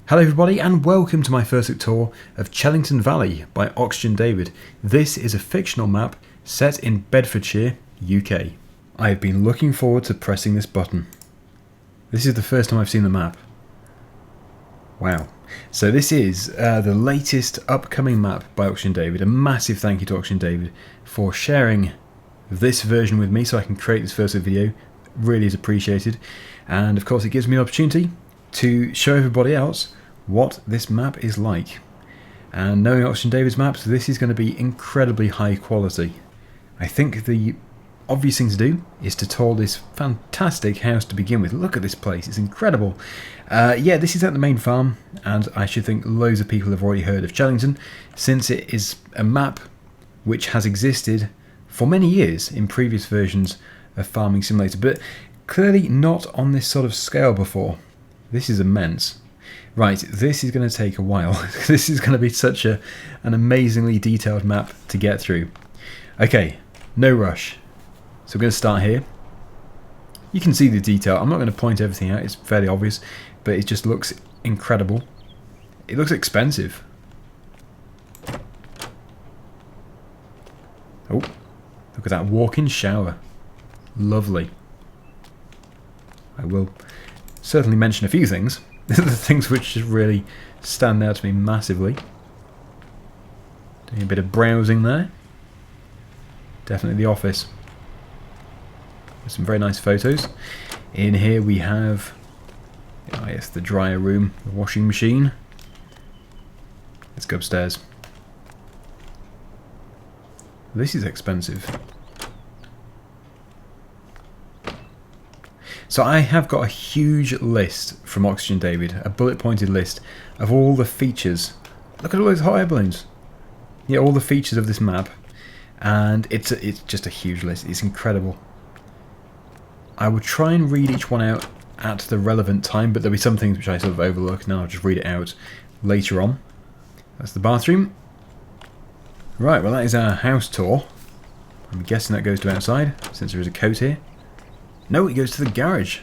Hello everybody and welcome to my first tour of Chellington Valley by Oxygendavid. This is a fictional map set in Bedfordshire, UK. I have been looking forward to pressing this button. This is the first time I've seen the map. Wow. So this is the latest upcoming map by Oxygendavid. A massive thank you to Oxygendavid for sharing this version with me so I can create this first video. Really is appreciated. And of course it gives me an opportunity to show everybody else what this map is like. And knowing Oxygendavid's maps, this is going to be incredibly high quality. I think the obvious thing to do is to tour this fantastic house to begin with. Look at this place, it's incredible. Yeah, this is at the main farm, and I should think loads of people have already heard of Chellington, since it is a map which has existed for many years in previous versions of Farming Simulator, but clearly not on this sort of scale before. This is immense. Right, this is going to take a while. This is going to be such an amazingly detailed map to get through. Okay, no rush. So we're going to start here. You can see the detail. I'm not going to point everything out, it's fairly obvious, but it just looks incredible. It looks expensive. Oh, look at that walk-in shower. Lovely. I will certainly mention a few things. The things which just really stand out to me massively. Doing a bit of browsing there. Definitely the office. With some very nice photos. In here we have, oh yes, the dryer room, the washing machine. Let's go upstairs. This is expensive. So I have got a huge list from Oxygendavid, a bullet pointed list of all the features. Look at all those hot air balloons. Yeah, all the features of this map, and it's just a huge list. It's incredible. I will try and read each one out at the relevant time, but there'll be some things which I sort of overlook, and I'll just read it out later on. That's the bathroom. Right, well that is our house tour. I'm guessing that goes to outside, since there is a coat here. No, it goes to the garage.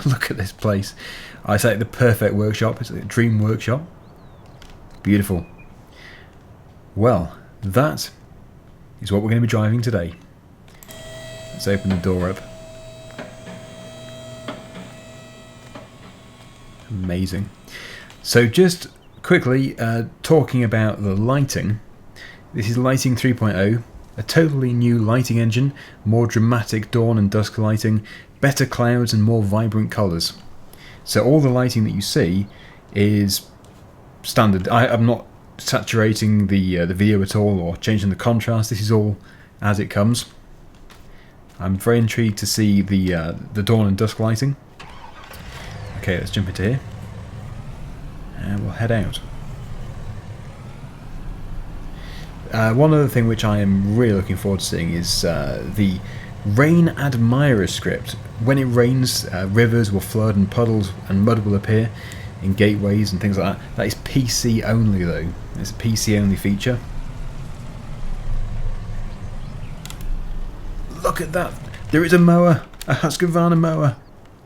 Look at this place. I say the perfect workshop. It's a dream workshop. Beautiful. Well, that is what we're going to be driving today. Let's open the door up. Amazing. So just quickly talking about the lighting. This is lighting 3.0. A totally new lighting engine, more dramatic dawn and dusk lighting, better clouds and more vibrant colours. So all the lighting that you see is standard. I'm not saturating the video at all or changing the contrast. This is all as it comes. I'm very intrigued to see the dawn and dusk lighting. Okay, let's jump into here. And we'll head out. One other thing which I am really looking forward to seeing is the Rain Admirer script. When it rains, rivers will flood and puddles and mud will appear in gateways and things like that. That is PC only though. It's a PC only feature. Look at that! There is a mower! A Husqvarna mower!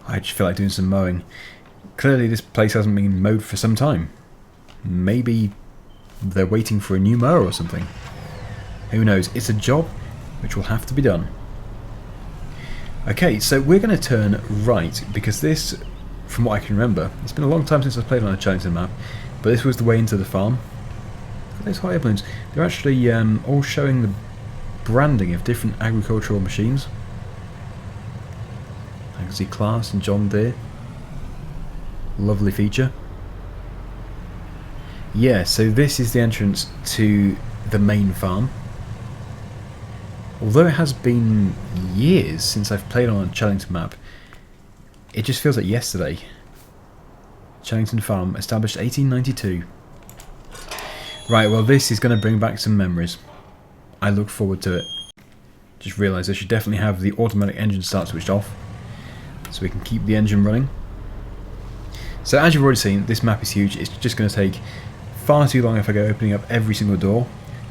I just feel like doing some mowing. Clearly this place hasn't been mowed for some time. Maybe they're waiting for a new mower or something. Who knows? It's a job which will have to be done. Okay, so we're going to turn right because this, from what I can remember, it's been a long time since I've played on a Chellington map, but this was the way into the farm. Look at those hot air balloons. They're actually all showing the branding of different agricultural machines. I can see Claas and John Deere. Lovely feature. Yeah, so this is the entrance to the main farm. Although it has been years since I've played on a Chellington map, it just feels like yesterday. Chellington Farm, established 1892. Right, well this is going to bring back some memories. I look forward to it. Just realised I should definitely have the automatic engine start switched off, so we can keep the engine running. So as you've already seen, this map is huge. It's just going to take far too long if I go opening up every single door.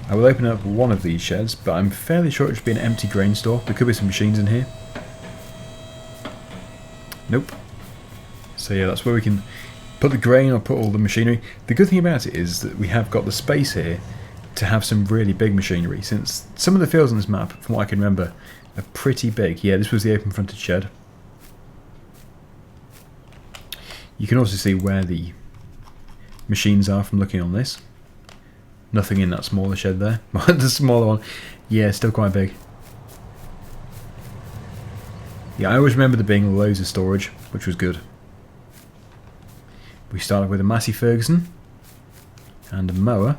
I will open up one of these sheds, but I'm fairly sure it should be an empty grain store. There could be some machines in here. Nope. So yeah, that's where we can put the grain or put all the machinery. The good thing about it is that we have got the space here to have some really big machinery, since some of the fields on this map, from what I can remember, are pretty big. Yeah, this was the open fronted shed. You can also see where the machines are from looking on this. Nothing in that smaller shed there. The smaller one, yeah, still quite big. Yeah, I always remember there being loads of storage, which was good. We started with a Massey Ferguson and a mower.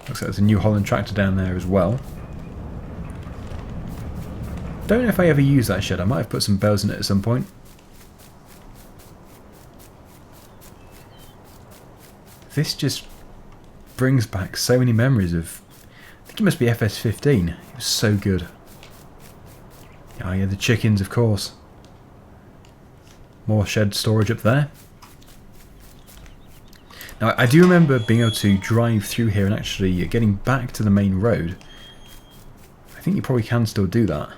Looks like there's a New Holland tractor down there as well. Don't know if I ever used that shed. I might have put some bells in it at some point. This just brings back so many memories of... I think it must be FS15. It was so good. Oh yeah, the chickens, of course. More shed storage up there. Now, I do remember being able to drive through here and actually getting back to the main road. I think you probably can still do that.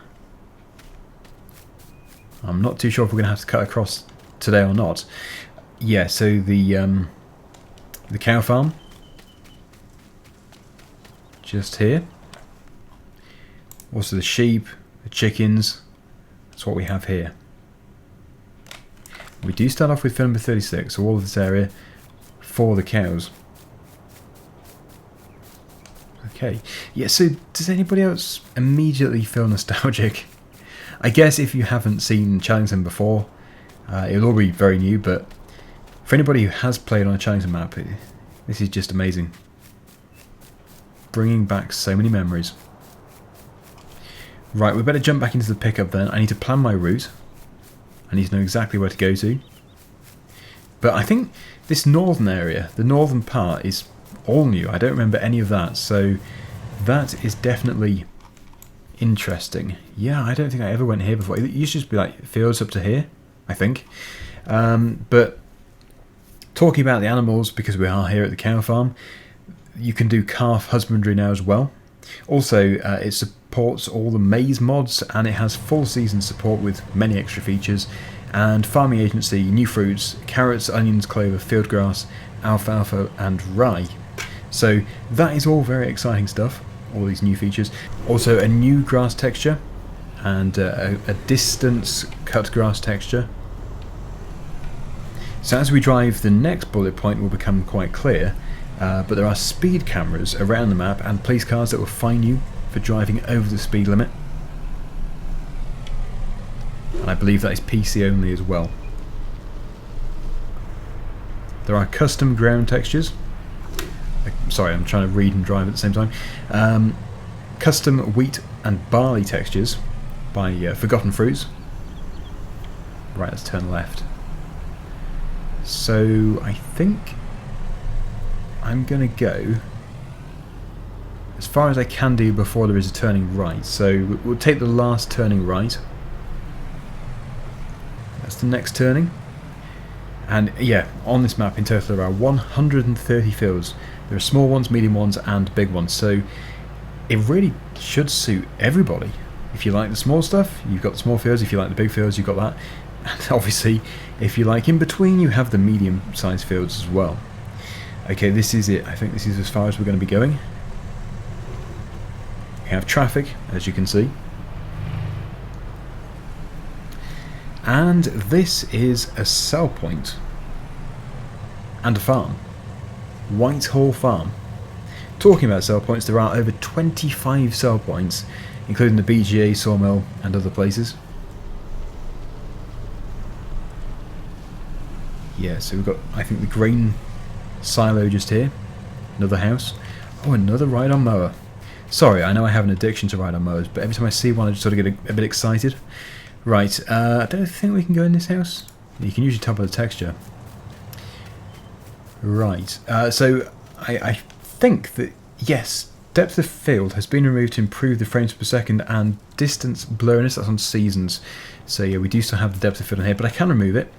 I'm not too sure if we're going to have to cut across today or not. Yeah, so the cow farm. Just here. Also the sheep, the chickens. That's what we have here. We do start off with field number 36, so all of this area for the cows. Okay, yeah, so does anybody else immediately feel nostalgic? I guess if you haven't seen Chellington before, it'll all be very new, but for anybody who has played on a Chellington map, this is just amazing. Bringing back so many memories. Right, we better jump back into the pickup then. I need to plan my route. I need to know exactly where to go to. But I think this northern area, the northern part, is all new. I don't remember any of that, so that is definitely interesting. Yeah, I don't think I ever went here before. It used to just be like fields up to here, I think. But talking about the animals, because we are here at the cow farm, you can do calf husbandry now as well. Also, it supports all the maize mods, and it has full season support with many extra features. And farming agency, new fruits, carrots, onions, clover, field grass, alfalfa and rye. So that is all very exciting stuff, all these new features. Also a new grass texture and a distance cut grass texture. So as we drive, the next bullet point will become quite clear, but there are speed cameras around the map and police cars that will fine you for driving over the speed limit. And I believe that is PC only as well. There are custom ground textures. Sorry, I'm trying to read and drive at the same time. Custom wheat and barley textures by Forgotten Fruits. Right, let's turn left. So I think I'm going to go as far as I can do before there is a turning right. So we'll take the last turning right. That's the next turning. And yeah, on this map in total there are 130 fields. There are small ones, medium ones and big ones. So it really should suit everybody. If you like the small stuff, you've got the small fields. If you like the big fields, you've got that. And obviously, if you like in between, you have the medium-sized fields as well. Okay, this is it. I think this is as far as we're going to be going. We have traffic, as you can see. And this is a sell point and a farm. Whitehall Farm. Talking about sell points, there are over 25 sell points, including the BGA, Sawmill and other places. Yeah, so we've got, I think, the grain silo just here. Another house. Oh, another ride-on mower. Sorry, I know I have an addiction to ride-on mowers, but every time I see one I just sort of get a bit excited. Right, I don't think we can go in this house. You can usually tell by the texture. Right, so I think that, yes, depth of field has been removed to improve the frames per second and distance blurriness. That's on seasons. So yeah, we do still have the depth of field on here, but I can remove it.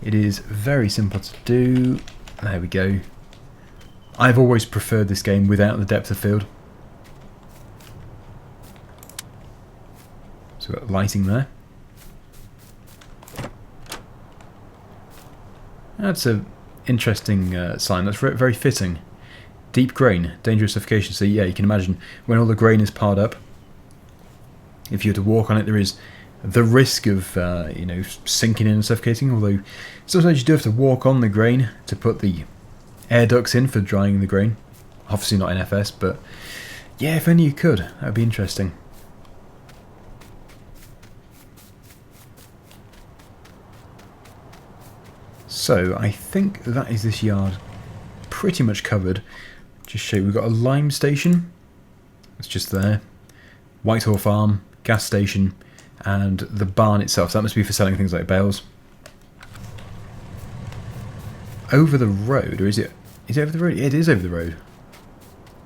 It is very simple to do. There we go. I've always preferred this game without the depth of field. So we've got lighting there. That's a interesting sign. That's very fitting. Deep grain, dangerous suffocation. So yeah, you can imagine when all the grain is piled up, if you were to walk on it, there is the risk of sinking in and suffocating. Although sometimes you do have to walk on the grain to put the air ducts in for drying the grain. Obviously not NFS, but yeah, if only you could, that would be interesting. So I think that is this yard pretty much covered. Just show you, we've got a lime station. It's just there. Whitehall Farm, gas station, and the barn itself. So that must be for selling things like bales. Over the road, or is it over the road? It is over the road.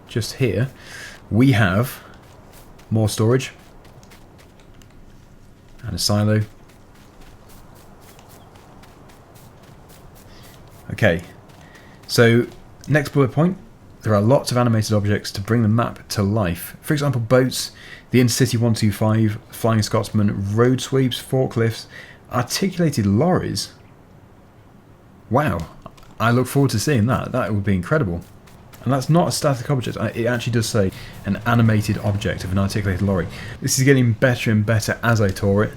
Just here, we have more storage and a silo. Okay, so next bullet point. There are lots of animated objects to bring the map to life. For example, boats, the Intercity 125, Flying Scotsman, road sweeps, forklifts, articulated lorries. Wow, I look forward to seeing that. That would be incredible. And that's not a static object. It actually does say an animated object of an articulated lorry. This is getting better and better as I tour it.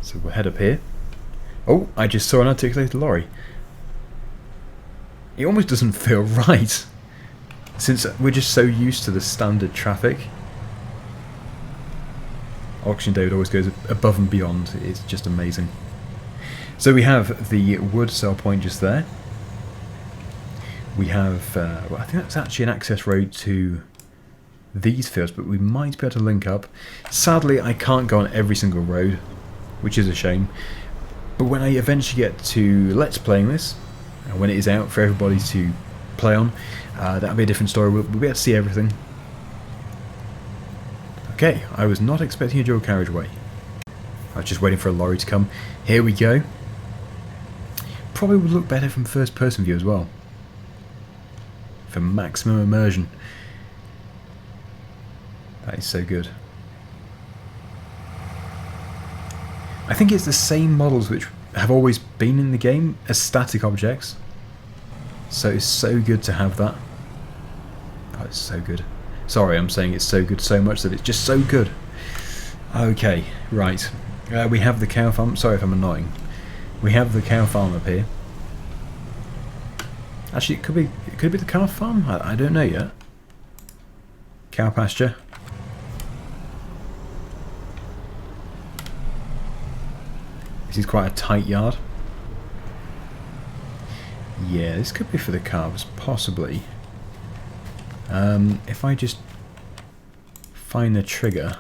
So we'll head up here. Oh, I just saw an articulated lorry. It almost doesn't feel right, since we're just so used to the standard traffic. Oxygendavid always goes above and beyond. It's just amazing. So we have the wood sell point just there. We have, well, I think that's actually an access road to these fields, but we might be able to link up. Sadly, I can't go on every single road, which is a shame. But when I eventually get to Let's Playing this, and when it is out for everybody to play on, that'll be a different story. We'll be able to see everything. Okay, I was not expecting a dual carriageway. I was just waiting for a lorry to come. Here we go. Probably would look better from first person view as well, for maximum immersion. That is so good. I think it's the same models which have always been in the game as static objects, so it's so good to have that. Oh, it's so good. Sorry, I'm saying it's so good so much that it's just so good. Okay, right. We have the cow farm. Sorry if I'm annoying. We have the cow farm up here. Actually, it could be the calf farm. I don't know yet. Cow pasture. This is quite a tight yard. Yeah, this could be for the calves, possibly. If I just find the trigger.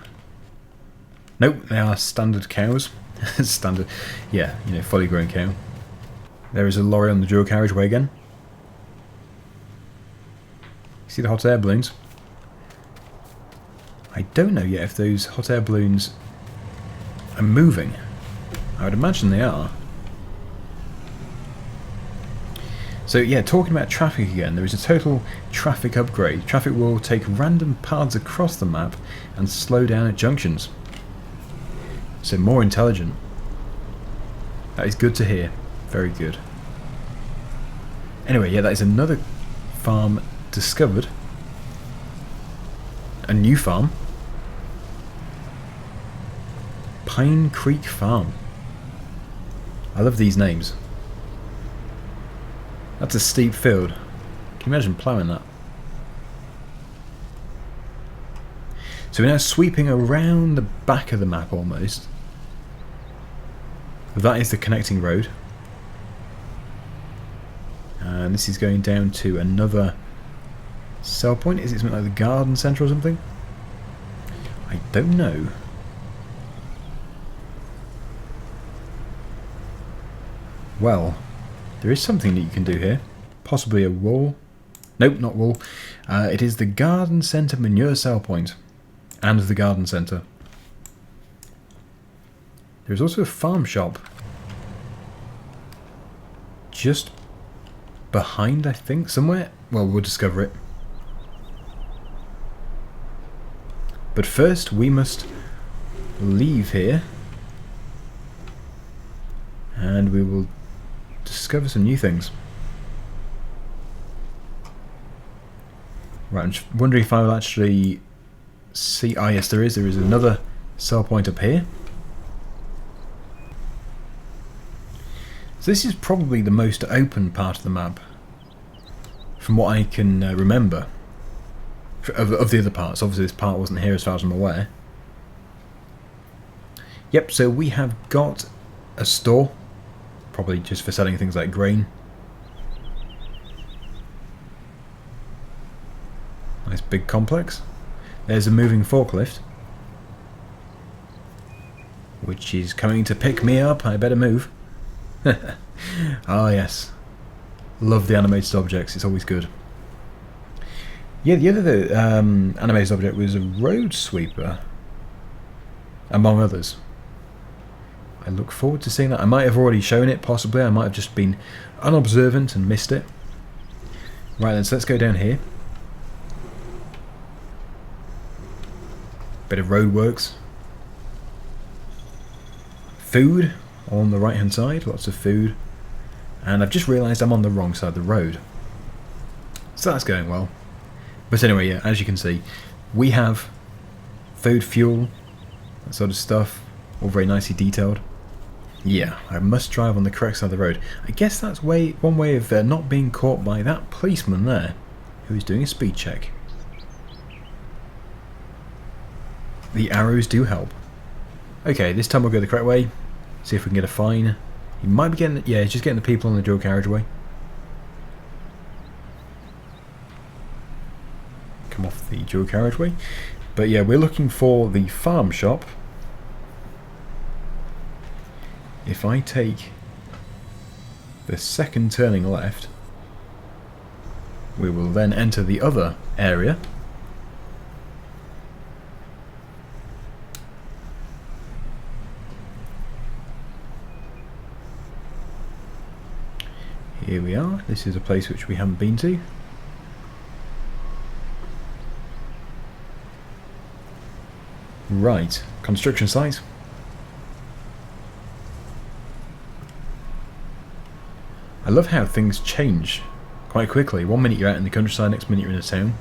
Nope, they are standard cows. Standard, yeah, fully grown cow. There is a lorry on the dual carriageway again. See the hot air balloons? I don't know yet if those hot air balloons are moving. I would imagine they are. So yeah, talking about traffic again, there is a total traffic upgrade. Traffic will take random paths across the map and slow down at junctions. So more intelligent. That is good to hear. Very good. Anyway, yeah, that is another farm discovered. A new farm. Pine Creek Farm. I love these names. That's a steep field. Can you imagine ploughing that? So we're now sweeping around the back of the map almost. That is the connecting road. And this is going down to another sell point. Is it something like the garden centre or something? I don't know. Well, there is something that you can do here. Possibly a wool. Nope, not wool. It is the garden centre manure sell point. And the garden centre. There's also a farm shop. Just behind, I think, somewhere. Well, we'll discover it. But first, we must leave here. And we will discover some new things. Right, I'm just wondering if I will actually see... Ah, yes, there is. There is another sell point up here. So this is probably the most open part of the map, from what I can remember. Of the other parts. Obviously this part wasn't here as far as I'm aware. Yep, so we have got a store, probably just for selling things like grain. Nice big complex. There's a moving forklift, which is coming to pick me up. I better move. Ah, yes. Love the animated objects, it's always good. Yeah, the other animated object was a road sweeper, among others. I look forward to seeing that. I might have already shown it, possibly. I might have just been unobservant and missed it. Right then, so let's go down here. Bit of roadworks. Food on the right hand side, lots of food. And I've just realised I'm on the wrong side of the road. So that's going well. But anyway, yeah, as you can see, we have food, fuel, that sort of stuff, all very nicely detailed. Yeah, I must drive on the correct side of the road. I guess that's one way of not being caught by that policeman there, who is doing a speed check. The arrows do help. Okay, this time we'll go the correct way, see if we can get a fine. He might be getting, yeah, he's just getting the people on the dual carriageway. Come off the dual carriageway. But yeah, we're looking for the farm shop. If I take the second turning left, we will then enter the other area. Here we are. This is a place which we haven't been to. Right, construction site. I love how things change quite quickly. 1 minute you're out in the countryside, next minute you're in a town.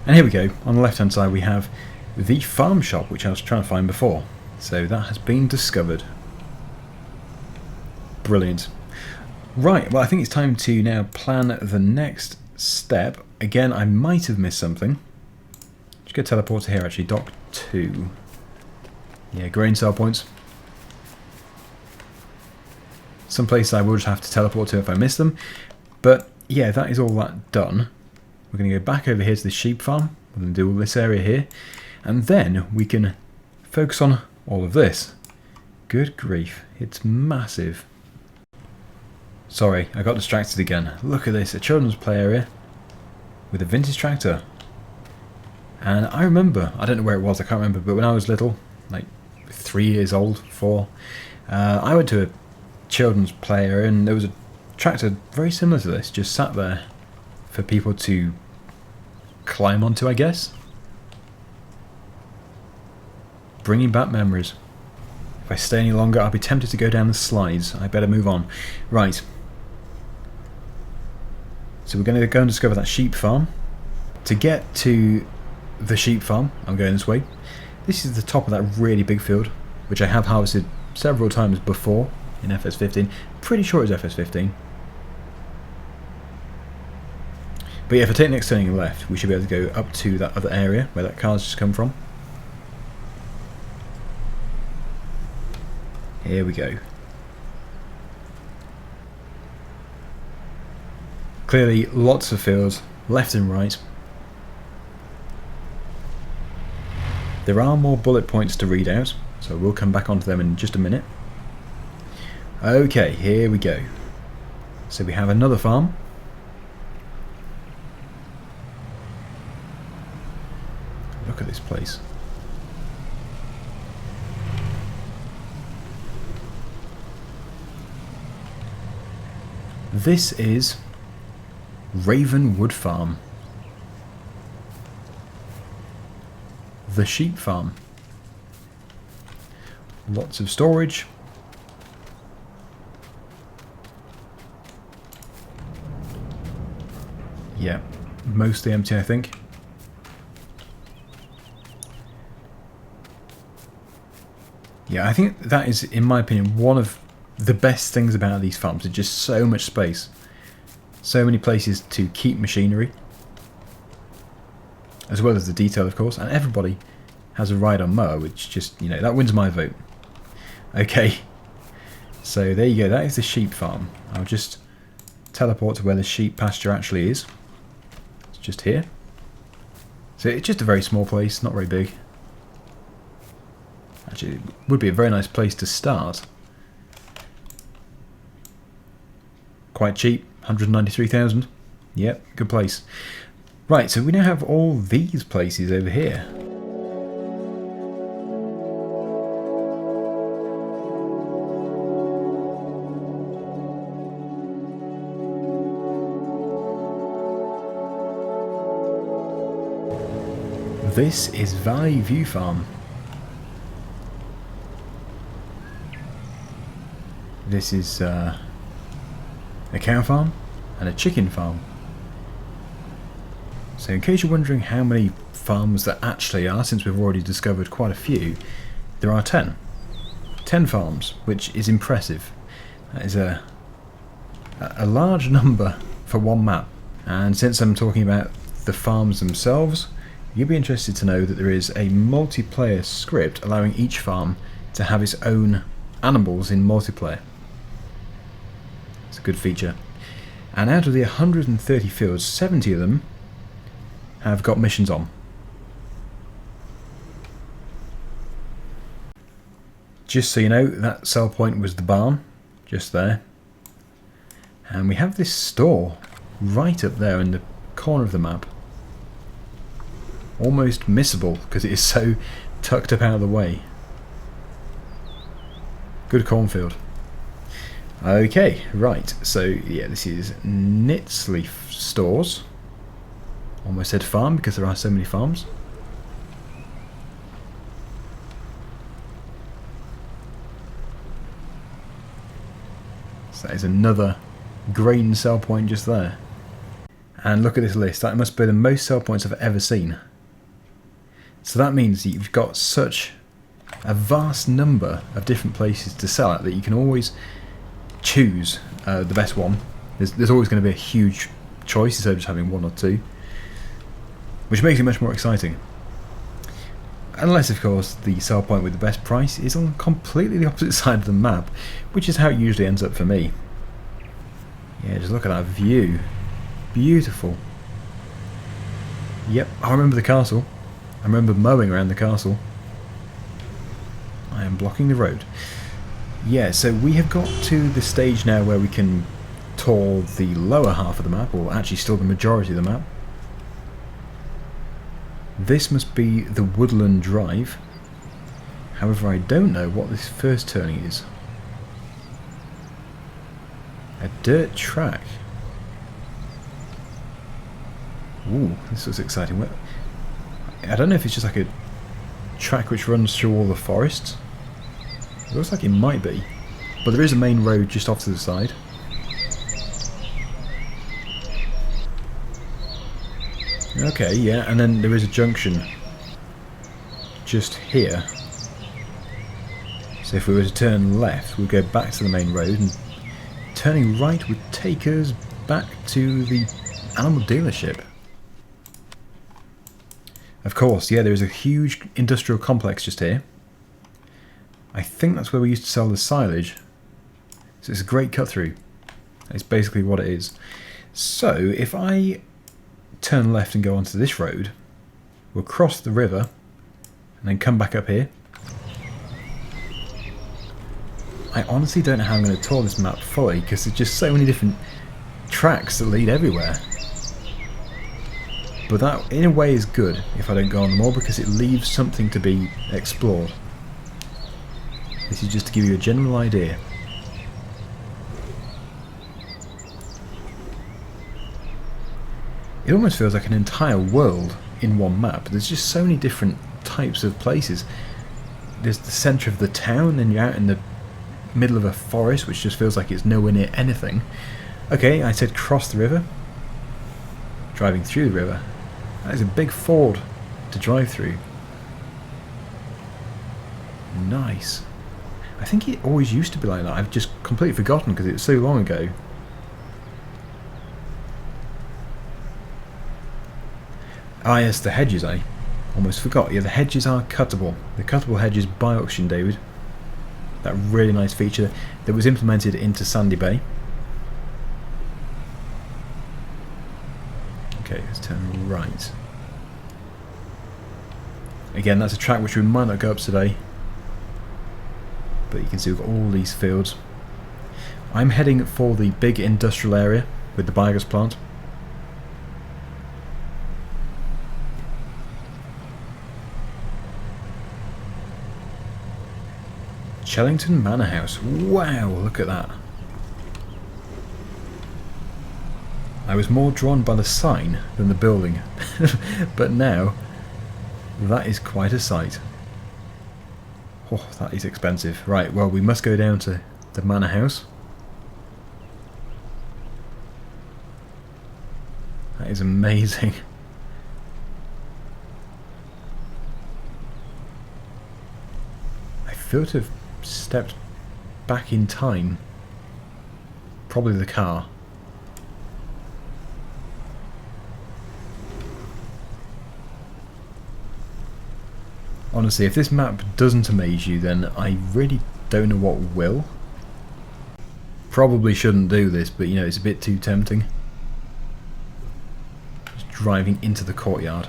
And here we go. On the left hand side we have the farm shop, which I was trying to find before. So that has been discovered. Brilliant. Right, well I think it's time to now plan the next step. Again, I might have missed something. Just go teleport to here actually, dock 2. Yeah, grain sell points. Some places I will just have to teleport to if I miss them. But yeah, that is all that done. We're going to go back over here to the sheep farm. We're going to do all this area here. And then we can focus on all of this. Good grief, it's massive. Sorry, I got distracted again. Look at this, a children's play area with a vintage tractor. And I remember, I don't know where it was, I can't remember, but when I was little, like 3 years old, 4, I went to a children's play area and there was a tractor very similar to this, just sat there for people to climb onto, I guess. Bringing back memories. If I stay any longer, I'll be tempted to go down the slides. I better move on. Right. So we're going to go and discover that sheep farm. To get to the sheep farm, I'm going this way. This is the top of that really big field, which I have harvested several times before in FS15. Pretty sure it was FS15. But yeah, if I take the next turning left, we should be able to go up to that other area where that car's just come from. Here we go. Clearly lots of fields, left and right. There are more bullet points to read out, so we'll come back onto them in just a minute. Okay, here we go. So we have another farm. Look at this place. This is Ravenwood Farm. the sheep farm. Lots of storage. Yeah, mostly empty, I think. Yeah, I think that is, in my opinion, one of the best things about these farms. It's just so much space. So many places to keep machinery. As well as the detail, of course. And everybody has a ride on mower, which just, you know, that wins my vote. Okay. So there you go. That is the sheep farm. I'll just teleport to where the sheep pasture actually is. It's just here. So it's just a very small place, not very big. Actually, it would be a very nice place to start. Quite cheap, 193,000. Yep, good place. Right, so we now have all these places over here. This is Valley View Farm. This is a cow farm and a chicken farm. So in case you're wondering how many farms there actually are, since we've already discovered quite a few, there are 10. 10 farms, which is impressive. That is a large number for one map. And since I'm talking about the farms themselves, you'll be interested to know that there is a multiplayer script allowing each farm to have its own animals in multiplayer. It's a good feature. And out of the 130 fields, 70 of them have got missions on. Just so you know, that sell point was the barn, just there. And we have this store right up there in the corner of the map. Almost missable because it is so tucked up out of the way. Good cornfield. Okay, right, so yeah, this is Nitsleaf Stores. Almost said farm because there are so many farms. So that is another grain sell point just there. And look at this list, that must be the most sell points I've ever seen. So that means that you've got such a vast number of different places to sell at that you can always choose the best one. There's always going to be a huge choice instead of just having one or two, which makes it much more exciting. Unless, of course, the sell point with the best price is on completely the opposite side of the map, which is how it usually ends up for me. Yeah, just look at that view. Beautiful. Yep, I remember the castle. I remember mowing around the castle. I am blocking the road. Yeah, so we have got to the stage now where we can tour the lower half of the map, or actually still the majority of the map. This must be the Woodland Drive. However, I don't know what this first turning is. A dirt track. Ooh, this looks exciting. I don't know if it's just like a track which runs through all the forests. It looks like it might be. But there is a main road just off to the side. Okay, yeah, and then there is a junction just here. So if we were to turn left, we'll go back to the main road, and turning right would take us back to the animal dealership. Of course, yeah, there is a huge industrial complex just here. I think that's where we used to sell the silage. So it's a great cut through. It's basically what it is. So if I turn left and go onto this road, we'll cross the river and then come back up here. I honestly don't know how I'm going to tour this map fully because there's just so many different tracks that lead everywhere. But that in a way is good if I don't go on them all because it leaves something to be explored. This is just to give you a general idea. It almost feels like an entire world in one map. There's just so many different types of places. There's the centre of the town, and you're out in the middle of a forest, which just feels like it's nowhere near anything. Okay, I said cross the river. Driving through the river. That is a big ford to drive through. Nice. I think it always used to be like that. I've just completely forgotten because it was so long ago. Ah yes, the hedges, I almost forgot. Yeah, the hedges are cuttable. The cuttable hedges by Oxygendavid. That really nice feature that was implemented into Sandy Bay. Okay, let's turn right. Again, that's a track which we might not go up today. But you can see we've got all these fields. I'm heading for the big industrial area with the biogas plant. CHELLINGTON Manor House. Wow, look at that. I was more drawn by the sign than the building. But now, that is quite a sight. Oh, that is expensive. Right, well, we must go down to the manor house. That is amazing. I feel to have stepped back in time. Probably the car. Honestly, if this map doesn't amaze you, then I really don't know what will. Probably shouldn't do this, but you know, it's a bit too tempting. Just driving into the courtyard.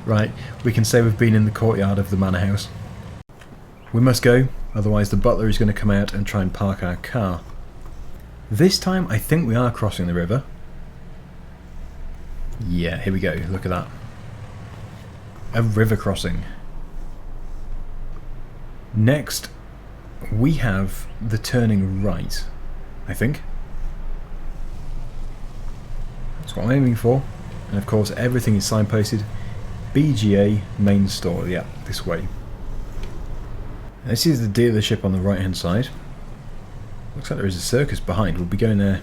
Right, we can say we've been in the courtyard of the manor house. We must go, otherwise the butler is going to come out and try and park our car. This time I think we are crossing the river. Yeah, here we go, look at that. A river crossing. Next, we have the turning right, I think. That's what I'm aiming for. And of course, everything is signposted. BGA main store, yeah, this way. This is the dealership on the right hand side. Looks like there is a circus behind. We'll be going there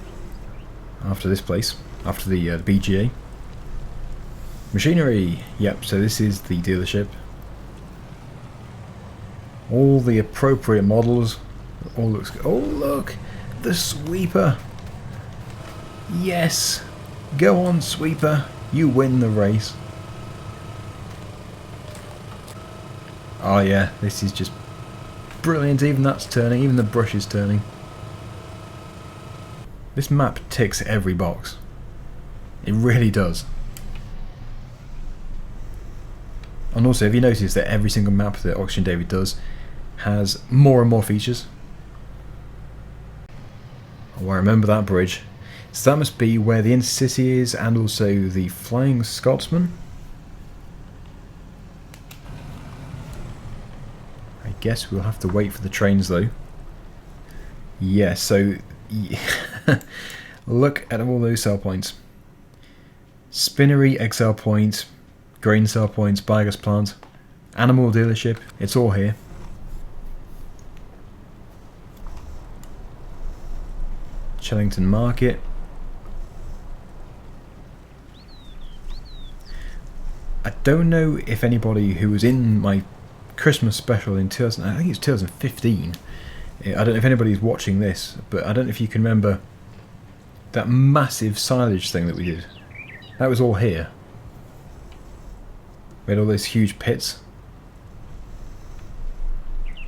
after this place, after the BGA. Machinery, yep, so this is the dealership. All the appropriate models, all looks good. Oh look, the sweeper. Yes, go on sweeper, you win the race. Oh yeah, this is just brilliant, even that's turning, even the brush is turning. This map ticks every box. It really does. And also, have you noticed that every single map that Oxygendavid does has more and more features? Oh, I remember that bridge. So that must be where the Intercity is, and also the Flying Scotsman. I guess we'll have to wait for the trains though. Yeah, so look at all those sell points. Spinnery, Excel Point, grain sell points, biogas plant, animal dealership, it's all here. CHELLINGTON Market. I don't know if anybody who was in my Christmas special in I think it's 2015. I don't know if anybody's watching this, but I don't know if you can remember that massive silage thing that we did. That was all here. We had all those huge pits.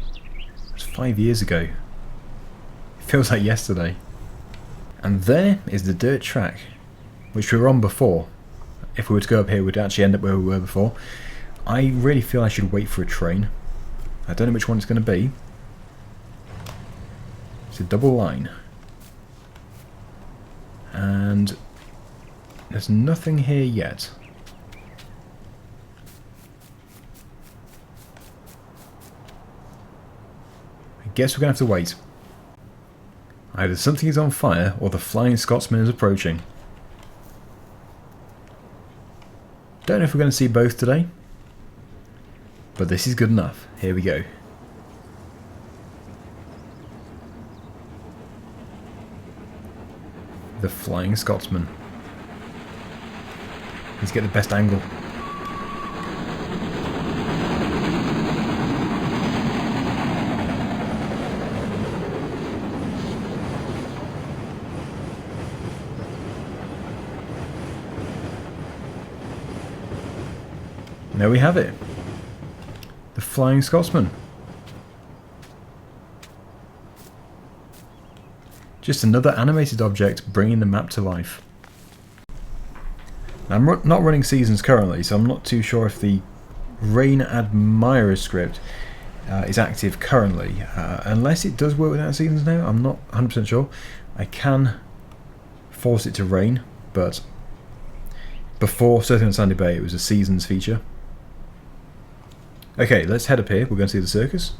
It was 5 years ago. It feels like yesterday. And there is the dirt track, which we were on before. If we were to go up here, we'd actually end up where we were before. I really feel I should wait for a train. I don't know which one it's going to be. It's a double line. And there's nothing here yet. I guess we're going to have to wait. Either something is on fire or the Flying Scotsman is approaching. Don't know if we're going to see both today. But this is good enough. Here we go. The Flying Scotsman. Let's get the best angle. And there we have it. The Flying Scotsman. Just another animated object bringing the map to life. Now, I'm not running seasons currently, so I'm not too sure if the Rain Admirer script is active currently. Unless it does work without seasons now, I'm not 100% sure. I can force it to rain, but before Surfing on Sandy Bay it was a seasons feature. Okay, let's head up here. We're going to see the circus.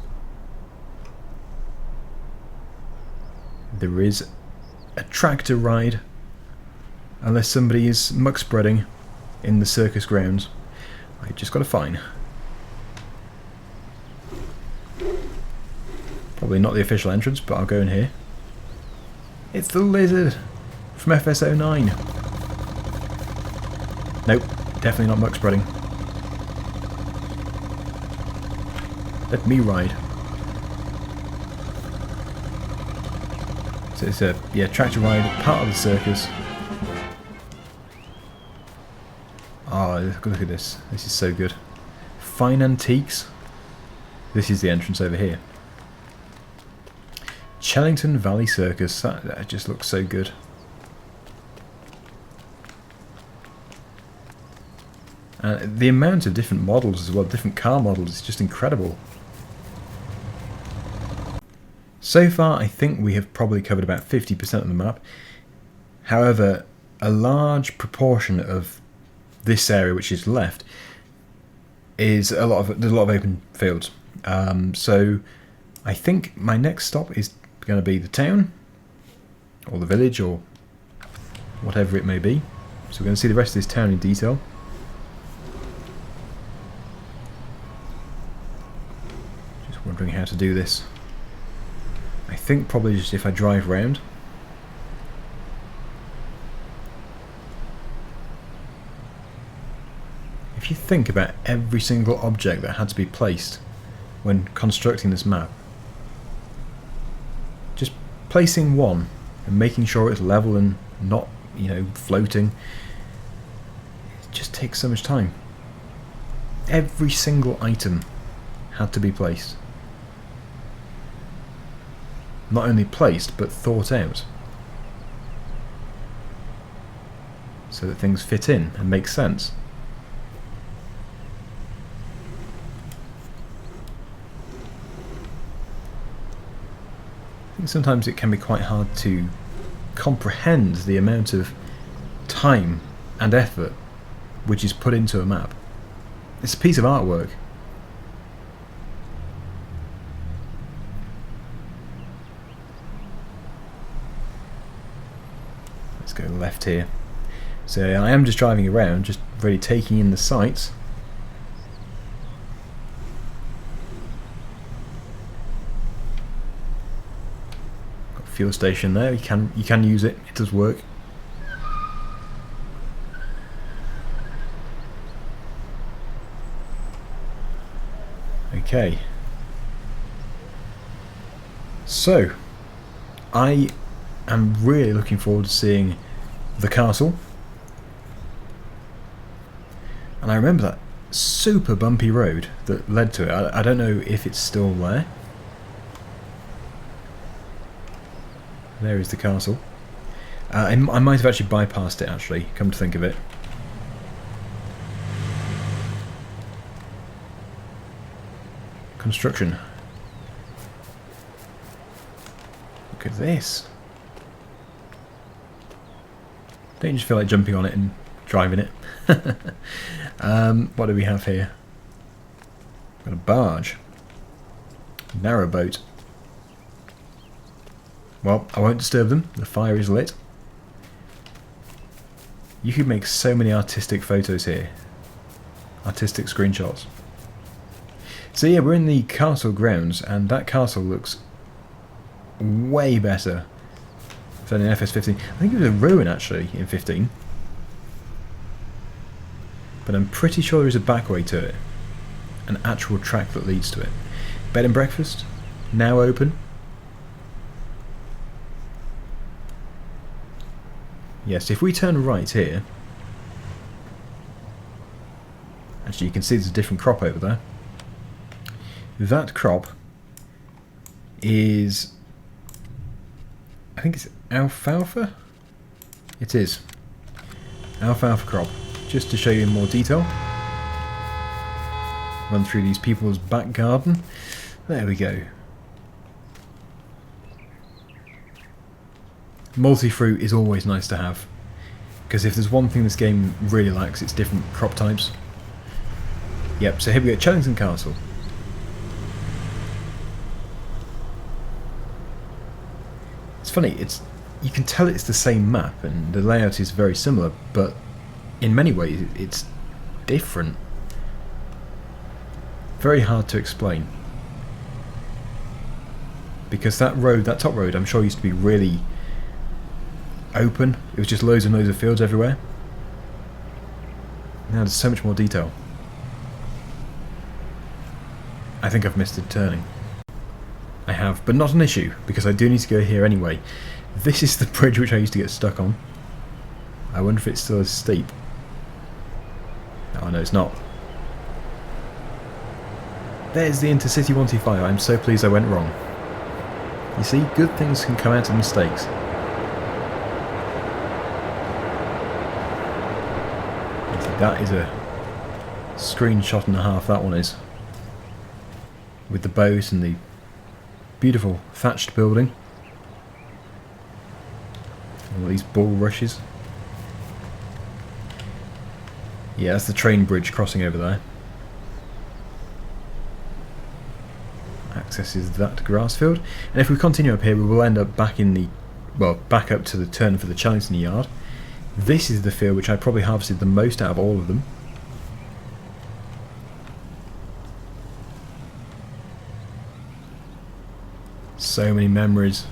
There is a tractor ride, unless somebody is muck spreading in the circus grounds. I just got a fine. Probably not the official entrance, but I'll go in here. It's the lizard from FS09. Nope, definitely not muck spreading. Let me ride. So it's a tractor ride, part of the circus. Oh, look at this. This is so good. Fine antiques. This is the entrance over here. Chellington Valley Circus. That just looks so good. The amount of different models as well, different car models, is just incredible. So far, I think we have probably covered about 50% of the map. However, a large proportion of this area, which is left, is there's a lot of open fields. So I think my next stop is going to be the town, or the village, or whatever it may be. So we're going to see the rest of this town in detail. Just wondering how to do this. I think probably just if I drive round. If you think about every single object that had to be placed when constructing this map, just placing one and making sure it's level and not, floating, it just takes so much time. Every single item had to be placed. Not only placed, but thought out. So that things fit in and make sense. I think sometimes it can be quite hard to comprehend the amount of time and effort which is put into a map. It's a piece of artwork. Let's go left here. So I am just driving around, just really taking in the sights. Got a fuel station there. You can use it. It does work. Okay. So I am really looking forward to seeing the castle. And I remember that super bumpy road that led to it. I don't know if it's still there. There is the castle. I might have actually bypassed it, actually, come to think of it. Construction. Look at this. Don't you just feel like jumping on it and driving it? What do we have here? Got a barge. Narrowboat. Well, I won't disturb them. The fire is lit. You could make so many artistic photos here. Artistic screenshots. So yeah, we're in the castle grounds, and that castle looks way better than in FS15. I think it was a ruin actually in 15. But I'm pretty sure there is a back way to it. An actual track that leads to it. Bed and breakfast, now open. Yes, if we turn right here, actually you can see there's a different crop over there. That crop is, I think it's alfalfa? It is. Alfalfa crop. Just to show you in more detail. Run through these people's back garden. There we go. Multi-fruit is always nice to have, because if there's one thing this game really lacks, it's different crop types. Yep, so here we go, Chellington Castle. It's funny, you can tell it's the same map and the layout is very similar, but in many ways it's different. Very hard to explain. Because that road, that top road, I'm sure used to be really open. It was just loads and loads of fields everywhere. Now there's so much more detail. I think I've missed a turning. I have, but not an issue, because I do need to go here anyway. This is the bridge which I used to get stuck on. I wonder if it's still as steep. Oh no, it's not. There's the Intercity 125. I'm so pleased I went wrong. You see, good things can come out of mistakes. That is a screenshot and a half, that one is. With the boat and the beautiful thatched building. All these bulrushes. Yeah, that's the train bridge crossing over there. Accesses that grass field. And if we continue up here, we will end up back in the, well, back up to the turn for the Chellington yard. This is the field which I probably harvested the most out of all of them. So many memories.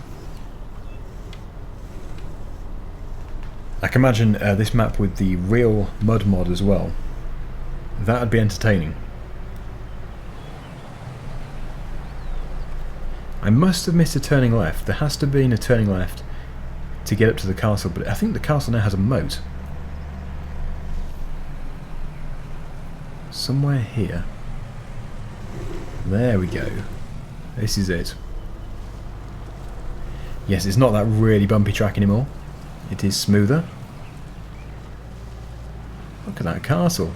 I can imagine this map with the real mud mod as well. That would be entertaining. I must have missed a turning left. There has to be a turning left to get up to the castle, but I think the castle now has a moat. Somewhere here. There we go. This is it. Yes, it's not that really bumpy track anymore. It is smoother. Look at that castle.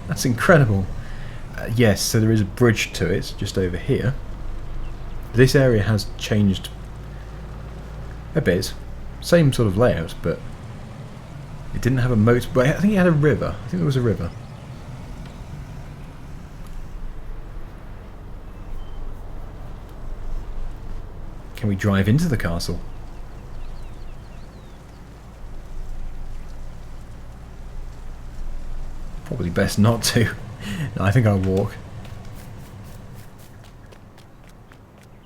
That's incredible. Yes, so there is a bridge to it, just over here. This area has changed a bit. Same sort of layout, but it didn't have a moat. But I think it had a river. I think there was a river. Can we drive into the castle? Probably best not to. No, I think I'll walk.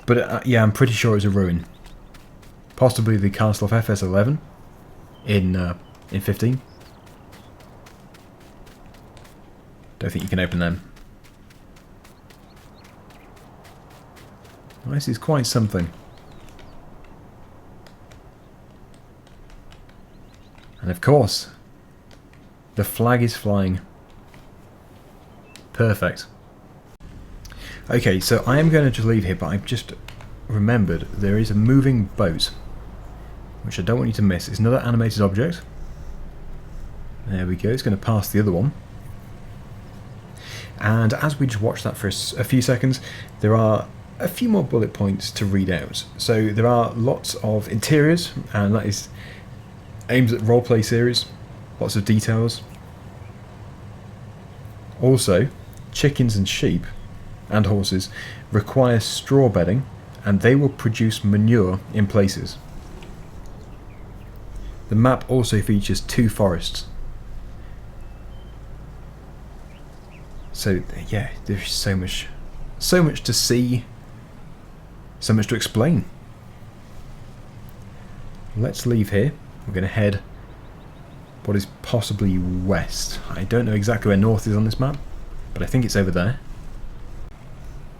But yeah, I'm pretty sure it was a ruin. Possibly the castle of FS11 in 15. Don't think you can open them. Well, this is quite something. And of course, the flag is flying. Perfect. Okay, so I am going to just leave here, but I've just remembered there is a moving boat, which I don't want you to miss. It's another animated object. There we go, it's going to pass the other one. And as we just watch that for a few seconds, there are a few more bullet points to read out. So there are lots of interiors, and that is aims at roleplay series, lots of details. Also, chickens and sheep and horses require straw bedding, and they will produce manure in places. The map also features 2 forests. So yeah, there's so much to see, so much to explain. Let's leave here. We're going to head what is possibly west. I don't know exactly where north is on this map, but I think it's over there.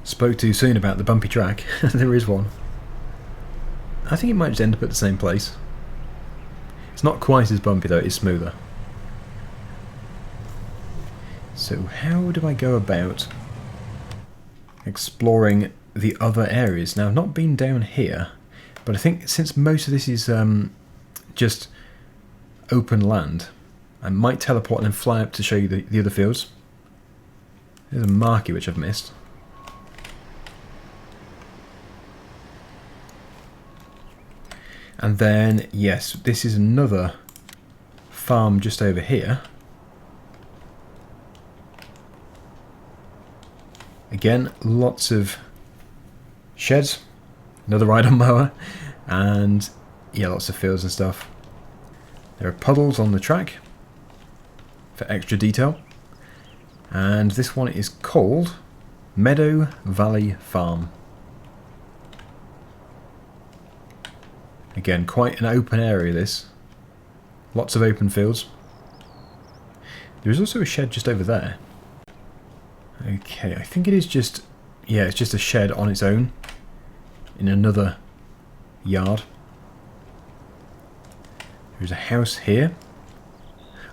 Spoke too soon about the bumpy track. There is one. I think it might just end up at the same place. It's not quite as bumpy though, it's smoother. So how do I go about exploring the other areas? Now I've not been down here, but I think since most of this is just open land, I might teleport and then fly up to show you the other fields. There's a marquee which I've missed. And then, yes, this is another farm just over here. Again, lots of sheds, another ride-on mower, and yeah, lots of fields and stuff. There are puddles on the track for extra detail. And this one is called Meadow Valley Farm. Again, quite an open area this. Lots of open fields. There is also a shed just over there. Okay, I think it is just... yeah, it's just a shed on its own in another yard. There's a house here.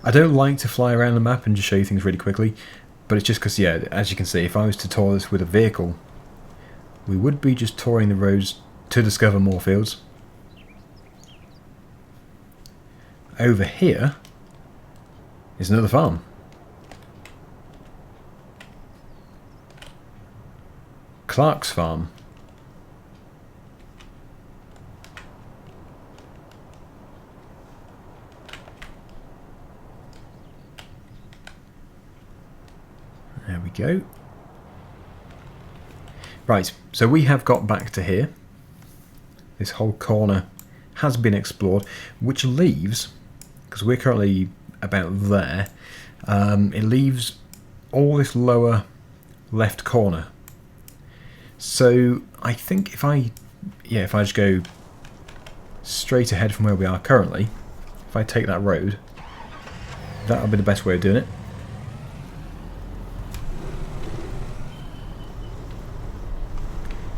I don't like to fly around the map and just show you things really quickly, but it's just because, yeah, as you can see, if I was to tour this with a vehicle, we would be just touring the roads to discover more fields. Over here is another farm. Clark's farm. There we go. Right, so we have got back to here. This whole corner has been explored, which leaves, because we're currently about there, it leaves all this lower left corner. So I think if I just go straight ahead from where we are currently, if I take that road, that'll be the best way of doing it.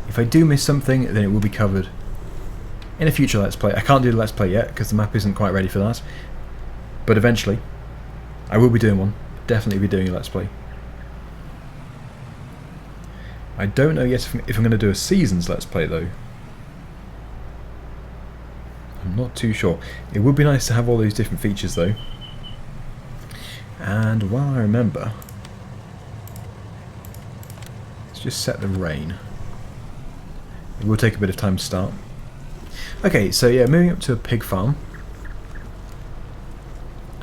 If I do miss something, then it will be covered in a future Let's Play. I can't do the Let's Play yet because the map isn't quite ready for that. But eventually, I will be doing one. Definitely be doing a Let's Play. I don't know yet if I'm going to do a Seasons Let's Play though. I'm not too sure. It would be nice to have all these different features though. And while I remember, let's just set the rain. It will take a bit of time to start. Okay, so yeah, moving up to a pig farm.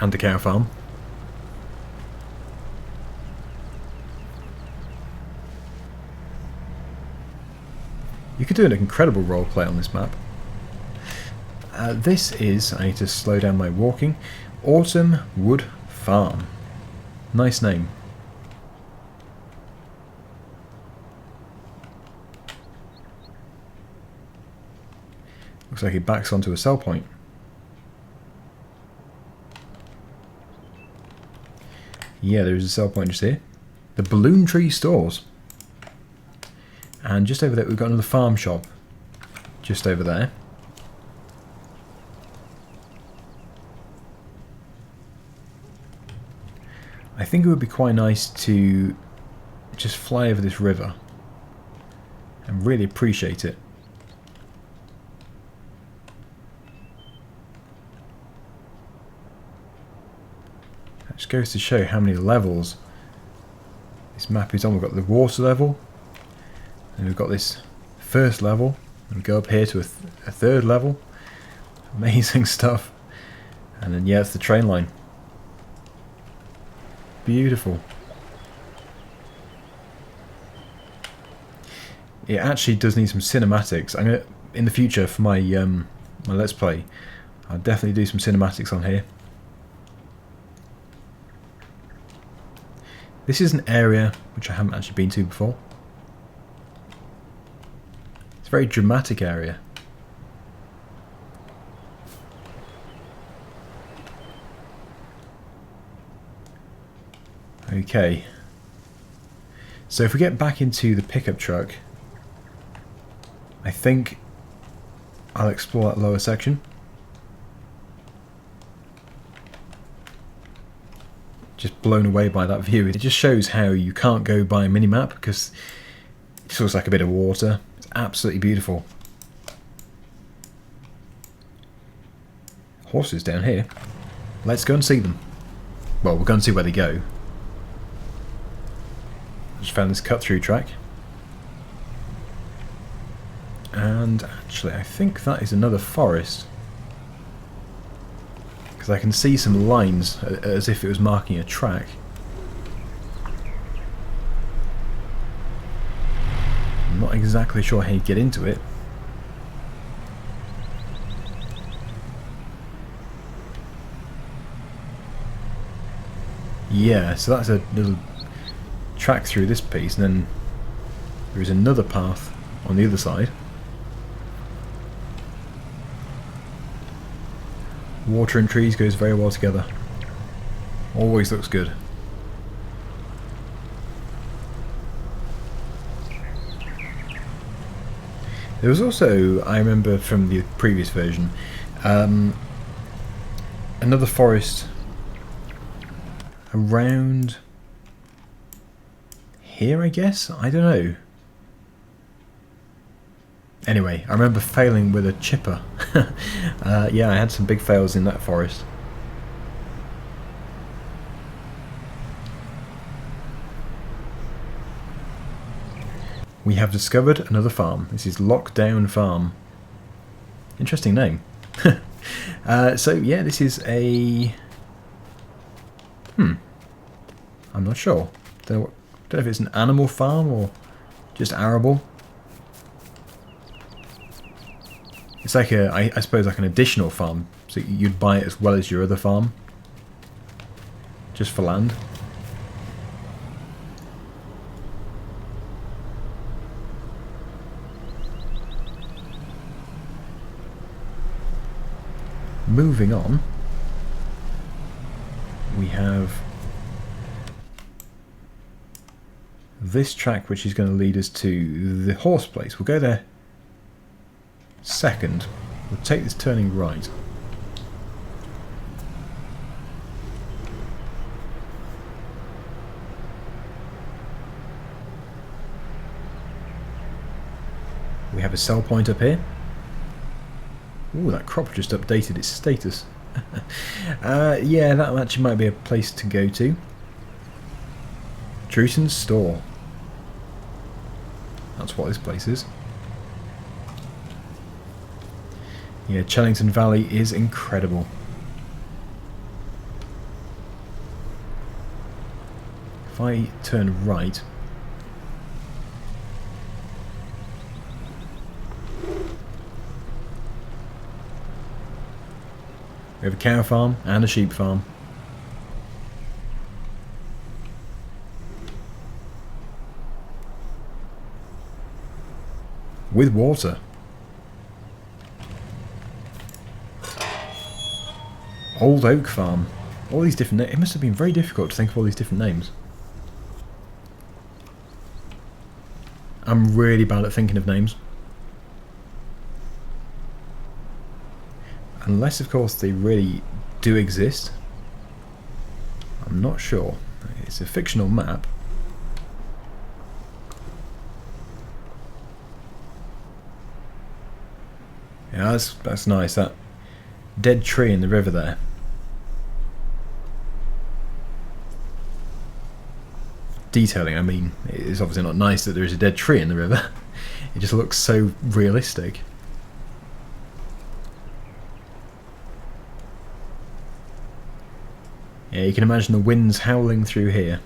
And a cow farm. You could do an incredible roleplay on this map. This is, I need to slow down my walking, Autumn Wood Farm. Nice name. Looks like it backs onto a sell point. Yeah, there is a sell point just here. The Balloon Tree Stores. And just over there we've got another farm shop. Just over there. I think it would be quite nice to just fly over this river and really appreciate it. That just goes to show how many levels this map is on. We've got the water level, and we've got this first level, and we go up here to a third level. Amazing stuff. And then yeah, it's the train line. Beautiful. It actually does need some cinematics. I'm gonna, in the future for my my Let's Play, I'll definitely do some cinematics on here. This is an area which I haven't actually been to before. It's a very dramatic area. Okay. So if we get back into the pickup truck, I think I'll explore that lower section. Just blown away by that view. It just shows how you can't go by a minimap because it just looks like a bit of water. It's absolutely beautiful. Horses down here. Let's go and see them. Well, we'll go and see where they go. Just found this cut-through track. And actually, I think that is another forest. Because I can see some lines as if it was marking a track. I'm not exactly sure how you get into it. Yeah, so that's a little track through this piece, and then there is another path on the other side. Water and trees goes very well together. Always looks good. There was also, I remember from the previous version, another forest around here, I guess? I don't know. Anyway, I remember failing with a chipper. Yeah, I had some big fails in that forest. We have discovered another farm. This is Lockdown Farm. Interesting name. So yeah, this is a... I'm not sure. Don't know if it's an animal farm or just arable. It's like a, I suppose, like an additional farm. So you'd buy it as well as your other farm, just for land. Moving on, we have this track, which is going to lead us to the horse place. We'll go there second. We'll take this turning right. We have a sell point up here. Ooh, that crop just updated its status. Yeah, that actually might be a place to go to. Drewton's store. That's what this place is. Yeah, Chellington Valley is incredible. If I turn right... we have a cow farm and a sheep farm. With water. Old Oak Farm. All these different names. It must have been very difficult to think of all these different names. I'm really bad at thinking of names. Unless, of course, they really do exist. I'm not sure. It's a fictional map. Yeah, that's nice. That dead tree in the river there. Detailing, I mean, it's obviously not nice that there is a dead tree in the river. It just looks so realistic. Yeah, you can imagine the winds howling through here.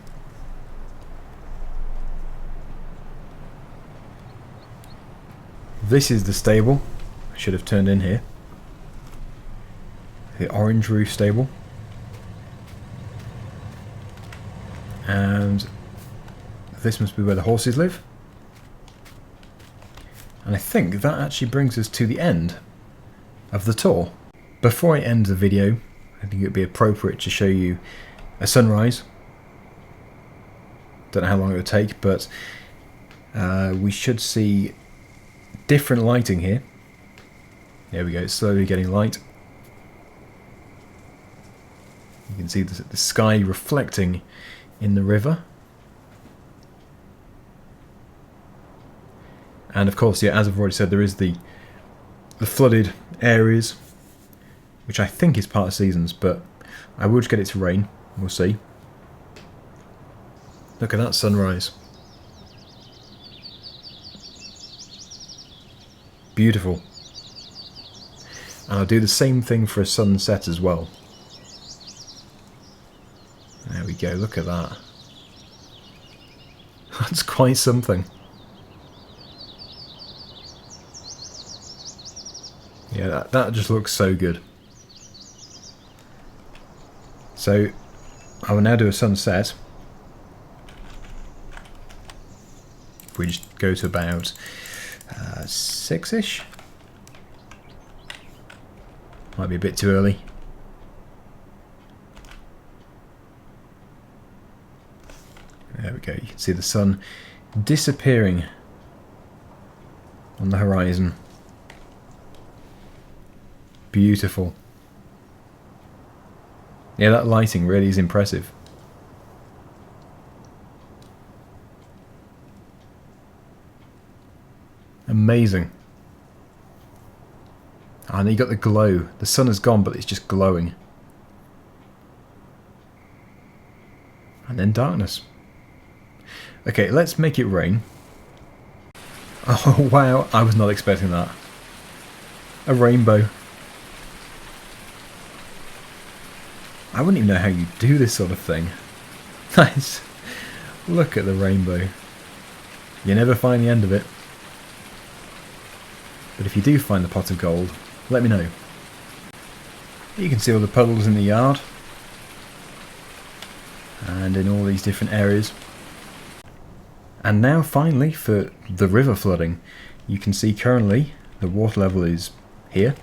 This is the stable. I should have turned in here. The orange roof stable. And And this must be where the horses live. And I think that actually brings us to the end of the tour. Before I end the video, I think it would be appropriate to show you a sunrise. Don't know how long it would take, but we should see different lighting here. There we go, it's slowly getting light. You can see the sky reflecting in the river. And of course, yeah, as I've already said, there is the flooded areas, which I think is part of seasons, but I will just get it to rain. We'll see. Look at that sunrise. Beautiful. And I'll do the same thing for a sunset as well. There we go, look at that. That's quite something. Yeah, that just looks so good. So, I will now do a sunset. If we just go to about 6-ish. Might be a bit too early. There we go, you can see the sun disappearing on the horizon. Beautiful. Yeah, that lighting really is impressive. Amazing. And then you got the glow. The sun has gone, but it's just glowing. And then darkness. Okay, let's make it rain. Oh wow, I was not expecting that. A rainbow. I wouldn't even know how you do this sort of thing. Nice. Look at the rainbow. You never find the end of it. But if you do find the pot of gold, let me know. You can see all the puddles in the yard. And in all these different areas. And now finally for the river flooding. You can see currently the water level is here.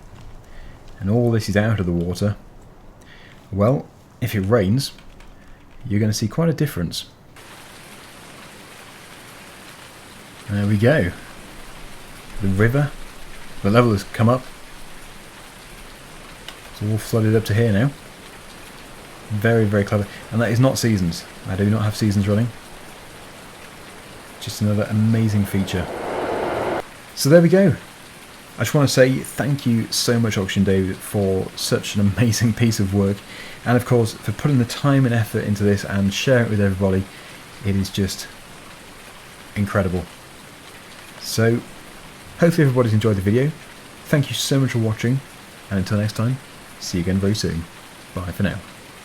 And all this is out of the water. Well, if it rains, you're going to see quite a difference. There we go. The river, the level has come up. It's all flooded up to here now. Very, very clever. And that is not seasons. I do not have seasons running. Just another amazing feature. So there we go. I just want to say thank you so much, Oxygendavid, for such an amazing piece of work. And of course, for putting the time and effort into this and sharing it with everybody. It is just incredible. So, hopefully everybody's enjoyed the video. Thank you so much for watching. And until next time, see you again very soon. Bye for now.